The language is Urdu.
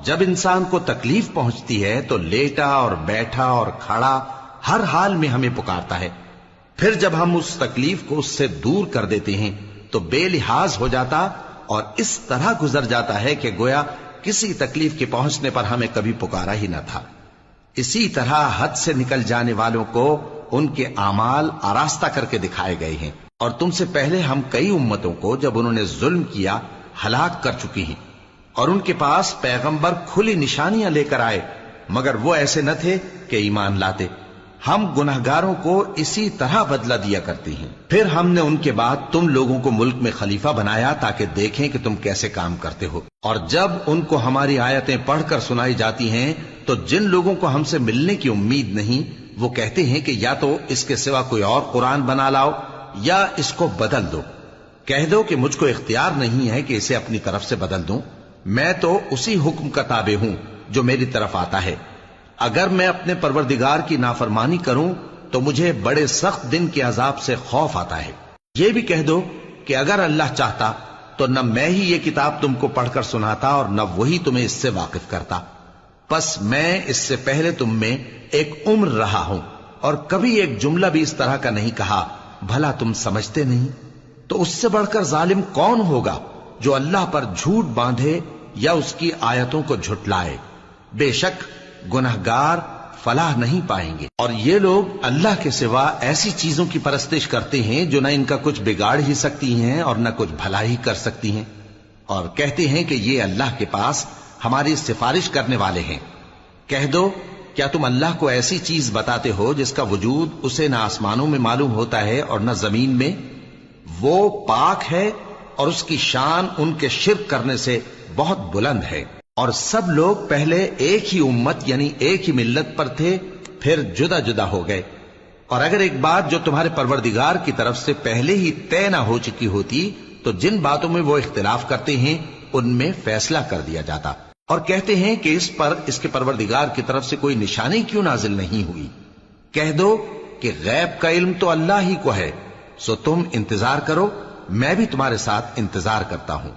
جب انسان کو تکلیف پہنچتی ہے تو لیٹا اور بیٹھا اور کھڑا ہر حال میں ہمیں پکارتا ہے. پھر جب ہم اس تکلیف کو اس سے دور کر دیتے ہیں تو بے لحاظ ہو جاتا اور اس طرح گزر جاتا ہے کہ گویا کسی تکلیف کے پہنچنے پر ہمیں کبھی پکارا ہی نہ تھا. اسی طرح حد سے نکل جانے والوں کو ان کے اعمال آراستہ کر کے دکھائے گئے ہیں. اور تم سے پہلے ہم کئی امتوں کو جب انہوں نے ظلم کیا ہلاک کر چکی ہیں، اور ان کے پاس پیغمبر کھلی نشانیاں لے کر آئے مگر وہ ایسے نہ تھے کہ ایمان لاتے. ہم گناہگاروں کو اسی طرح بدلہ دیا کرتے ہیں. پھر ہم نے ان کے بعد تم لوگوں کو ملک میں خلیفہ بنایا تاکہ دیکھیں کہ تم کیسے کام کرتے ہو. اور جب ان کو ہماری آیتیں پڑھ کر سنائی جاتی ہیں تو جن لوگوں کو ہم سے ملنے کی امید نہیں وہ کہتے ہیں کہ یا تو اس کے سوا کوئی اور قرآن بنا لاؤ یا اس کو بدل دو. کہہ دو کہ مجھ کو اختیار نہیں ہے کہ اسے اپنی طرف سے بدل دوں. میں تو اسی حکم کا تابع ہوں جو میری طرف آتا ہے. اگر میں اپنے پروردگار کی نافرمانی کروں تو مجھے بڑے سخت دن کے عذاب سے خوف آتا ہے. یہ بھی کہہ دو کہ اگر اللہ چاہتا تو نہ میں ہی یہ کتاب تم کو پڑھ کر سناتا اور نہ وہی تمہیں اس سے واقف کرتا. پس میں اس سے پہلے تم میں ایک عمر رہا ہوں اور کبھی ایک جملہ بھی اس طرح کا نہیں کہا. بھلا تم سمجھتے نہیں؟ تو اس سے بڑھ کر ظالم کون ہوگا جو اللہ پر جھوٹ باندھے یا اس کی آیتوں کو جھٹلائے. بے شک گناہگار فلاح نہیں پائیں گے. اور یہ لوگ اللہ کے سوا ایسی چیزوں کی پرستش کرتے ہیں جو نہ ان کا کچھ بگاڑ ہی سکتی ہیں اور نہ کچھ بھلائی کر سکتی ہیں، اور کہتے ہیں کہ یہ اللہ کے پاس ہماری سفارش کرنے والے ہیں. کہہ دو کیا تم اللہ کو ایسی چیز بتاتے ہو جس کا وجود اسے نہ آسمانوں میں معلوم ہوتا ہے اور نہ زمین میں؟ وہ پاک ہے اور اس کی شان ان کے شرک کرنے سے بہت بلند ہے. اور سب لوگ پہلے ایک ہی امت یعنی ایک ہی ملت پر تھے، پھر جدا جدا ہو گئے. اور اگر ایک بات جو تمہارے پروردگار کی طرف سے پہلے ہی طے نہ ہو چکی ہوتی تو جن باتوں میں وہ اختلاف کرتے ہیں ان میں فیصلہ کر دیا جاتا. اور کہتے ہیں کہ اس پر اس کے پروردگار کی طرف سے کوئی نشانی کیوں نازل نہیں ہوئی. کہہ دو کہ غیب کا علم تو اللہ ہی کو ہے، سو تم انتظار کرو، میں بھی تمہارے ساتھ انتظار کرتا ہوں.